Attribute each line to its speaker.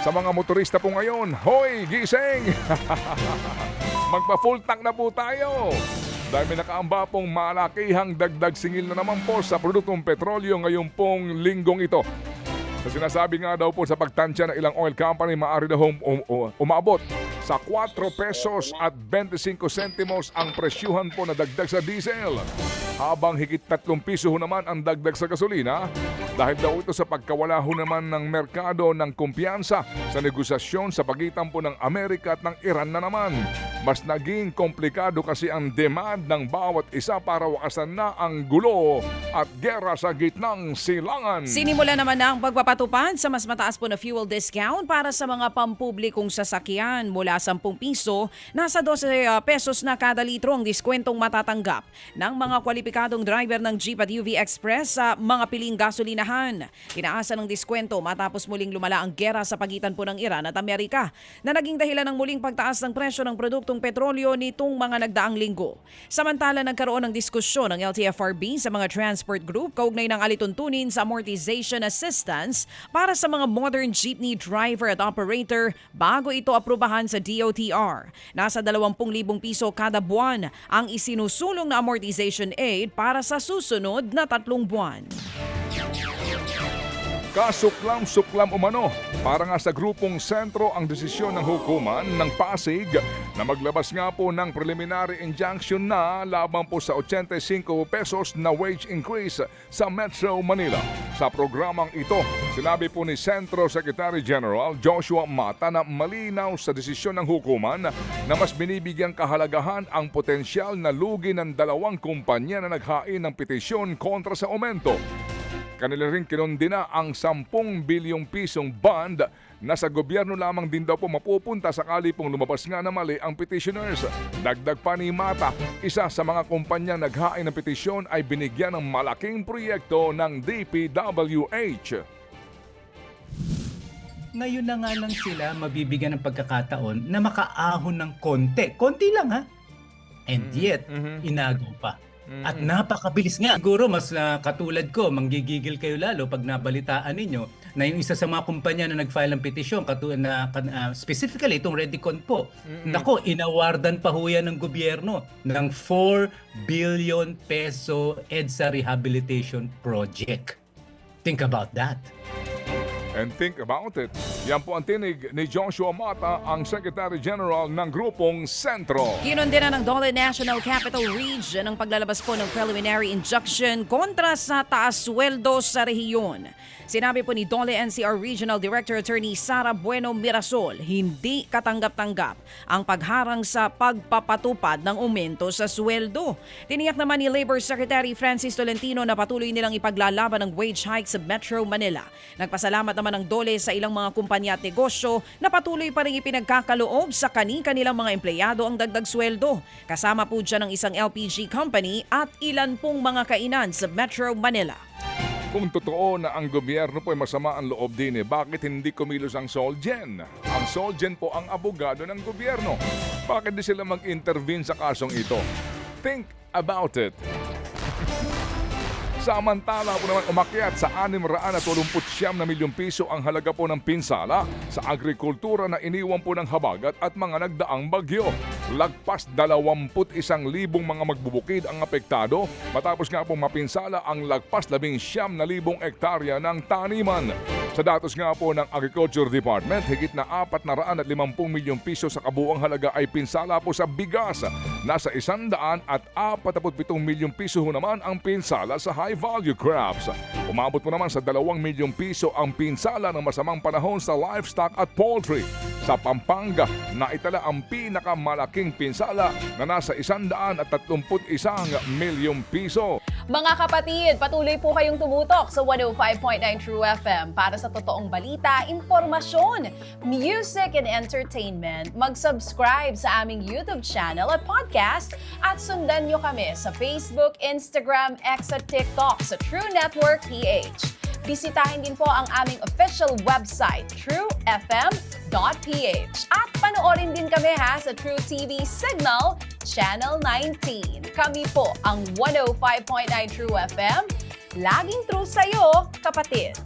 Speaker 1: Sa mga motorista po ngayon, hoy, gising! Magpa-full tank na po tayo! Dahil may nakaamba pong malakihang dagdag singil na naman po sa produktong petrolyo ngayon pong linggong ito. Sa sinasabi nga daw po sa pagtansya ng ilang oil company, maaari na umabot sa 4 pesos at 25 sentimos ang presyuhan po na dagdag sa diesel. Habang higit 3 piso naman ang dagdag sa gasolina dahil daw ito sa pagkawala naman ng merkado ng kumpiyansa sa negosasyon sa pagitan po ng Amerika at ng Iran na naman. Mas naging komplikado kasi ang demand ng bawat isa para wakasan na ang gulo at gera sa gitnang silangan.
Speaker 2: Sinimula naman na ang pagpapatupad sa mas mataas po na fuel discount para sa mga pampublikong sasakyan. Mula 10 piso, nasa 12 pesos na kada litro ang diskwentong matatanggap ng mga kwalipikadong driver ng Jeep at UV Express sa mga piling gasolinahan. Tinaasa ng diskwento matapos muling lumala ang gera sa pagitan po ng Iran at Amerika na naging dahilan ng muling pagtaas ng presyo ng produktong petrolyo nitong mga nagdaang linggo. Samantala, nagkaroon ng diskusyon ng LTFRB sa mga transport group kaugnay ng alituntunin sa amortization assistance para sa mga modern jeepney driver at operator bago ito aprubahan sa DOTR. Nasa 20,000 piso kada buwan ang isinusulong na amortization aid para sa susunod na 3 buwan.
Speaker 1: Kasuklam-suklam umano para nga sa grupong sentro ang desisyon ng hukuman ng Pasig na maglabas nga po ng preliminary injunction na laban po sa 85 pesos na wage increase sa Metro Manila. Sa programang ito, sinabi po ni Sentro Secretary General Joshua Mata na malinaw sa desisyon ng hukuman na mas binibigyang kahalagahan ang potensyal na lugi ng 2 kumpanya na naghain ng petisyon kontra sa aumento. Kanila rin kinondena ang 10 bilyong pisong bond na sa gobyerno lamang din daw po mapupunta sakali pong lumabas nga na mali ang petitioners. Dagdag pa ni Mata, isa sa mga kumpanyang naghain ng petisyon ay binigyan ng malaking proyekto ng DPWH.
Speaker 3: Ngayon na nga lang sila mabibigyan ng pagkakataon na makaahon ng konti. Konti lang ha. And yet, inagaw pa. At napakabilis nga. Siguro mas katulad ko, manggigigil kayo lalo pag nabalitaan ninyo na yung isa sa mga kumpanya na nag-file ng petisyon, specifically itong Redicon po. Nako, inawardan pa ho yan ng gobyerno ng 4 billion peso EDSA Rehabilitation Project. Think about that.
Speaker 1: And think about it. Yan po ang tinig ni Joshua Mata, ang Secretary General ng Grupong Sentro.
Speaker 2: Kinondena ng Dole National Capital Region ang paglalabas po ng preliminary injunction kontra sa taas sweldo sa rehiyon. Sinabi po ni Dole NCR Regional Director Attorney Sara Bueno Mirasol, hindi katanggap-tanggap ang pagharang sa pagpapatupad ng aumento sa sweldo. Tiniyak naman ni Labor Secretary Francis Tolentino na patuloy nilang ipaglalaban ng wage hike sa Metro Manila. Nagpasalamat naman ng Dole sa ilang mga kumpanya at negosyo na patuloy pa rin ipinagkakaloob sa kani-kanilang mga empleyado ang dagdag sweldo. Kasama po dyan ng isang LPG company at ilan pong mga kainan sa Metro Manila.
Speaker 1: Kung totoo na ang gobyerno po ay masama ang loob din, bakit hindi kumilos ang Solgen? Ang Solgen po ang abogado ng gobyerno. Bakit di sila mag-intervene sa kasong ito? Think about it. Samantala po naman umakyat sa 689 na milyong piso ang halaga po ng pinsala sa agrikultura na iniwan po ng habagat at mga nagdaang bagyo. Lagpas 21,000 mga magbubukid ang apektado matapos nga pong mapinsala ang lagpas 19,000 hektarya ng taniman. Sa datos nga po ng Agriculture Department, higit na 450 milyong piso sa kabuang halaga ay pinsala po sa bigas. Nasa 147 milyong piso naman ang pinsala sa high-value crops. Umabot po naman sa 2 milyong piso ang pinsala ng masamang panahon sa livestock at poultry. Sa Pampanga, naitala ang pinakamalaking pinsala na nasa 131 milyong piso.
Speaker 4: Mga kapatid, patuloy po kayong tumutok sa 105.9 True FM para sa totoong balita, impormasyon, music and entertainment. Mag-subscribe sa aming YouTube channel at podcast at sundan nyo kami sa Facebook, Instagram, X at TikTok sa True Network PH. Bisitahin din po ang aming official website, truefm.ph. At panoorin din kami sa True TV Signal, Channel 19. Kami po ang 105.9 True FM. Laging true sa'yo, kapatid.